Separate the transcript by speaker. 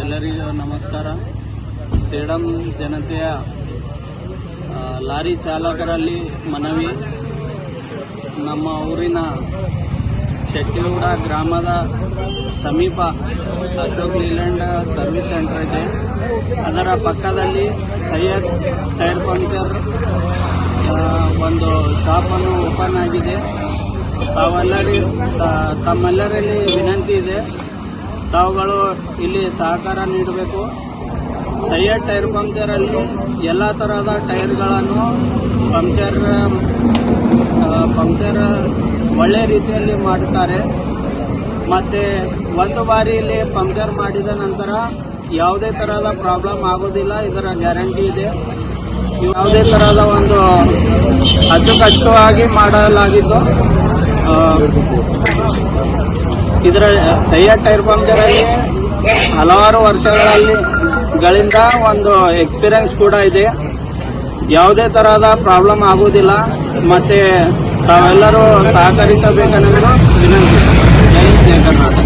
Speaker 1: ಎಲ್ಲರಿಗೂ ನಮಸ್ಕಾರ. ಸೇಡಂ ಜನತೆಯ ಲಾರಿ ಚಾಲಕರಲ್ಲಿ ಮನವಿ. ನಮ್ಮ ಊರಿನ ಶೆಟ್ಟಿಗೌಡ ಗ್ರಾಮದ ಸಮೀಪ ಅಶೋಕ್ ಲೀಲ್ಯಾಂಡ್ ಸರ್ವಿಸ್ ಸೆಂಟರ್ ಇದೆ. ಅದರ ಪಕ್ಕದಲ್ಲಿ ಸೈಯದ್ ಟೈರ್ ಪಂಕ್ಚರ್ ಒಂದು ಶಾಪನ್ನು ಓಪನ್ ಆಗಿದೆ. ತಮ್ಮೆಲ್ಲರಲ್ಲಿ ವಿನಂತಿ ಇದೆ, ತಾವುಗಳು ಇಲ್ಲಿ ಸಹಕಾರ ನೀಡಬೇಕು. ಸೈಯದ್ ಟೈರ್ ಪಂಕ್ಚರಲ್ಲಿ ಎಲ್ಲ ತರಹದ ಟೈರ್ಗಳನ್ನು ಪಂಕ್ಚರ್ ಒಳ್ಳೆ ರೀತಿಯಲ್ಲಿ ಮಾಡುತ್ತಾರೆ. ಮತ್ತು ಒಂದು ಬಾರಿ ಇಲ್ಲಿ ಪಂಕ್ಚರ್ ಮಾಡಿದ ನಂತರ ಯಾವುದೇ ತರಹದ ಪ್ರಾಬ್ಲಮ್ ಆಗೋದಿಲ್ಲ, ಇದರ ಗ್ಯಾರಂಟಿ ಇದೆ. ಯಾವುದೇ ತರಹದ ಒಂದು ಅಚ್ಚುಕಟ್ಟುವಾಗಿ ಮಾಡಲಾಗಿದ್ದು. ಇದರ ಸೈಯದ್ ಟೈರ್ ಪಂಕ್ಚರಲ್ಲಿ ಹಲವಾರು ವರ್ಷಗಳಿಂದ ಒಂದು ಎಕ್ಸ್ಪೀರಿಯನ್ಸ್ ಕೂಡ ಇದೆ. ಯಾವುದೇ ತರಹದ ಪ್ರಾಬ್ಲಮ್ ಆಗುವುದಿಲ್ಲ. ಮತ್ತೆ ತಾವೆಲ್ಲರೂ ಸಹಕರಿಸಬೇಕೆಂದು ವಿನಂತಿ. ಜೈ ಕರ್ನಾಟಕ.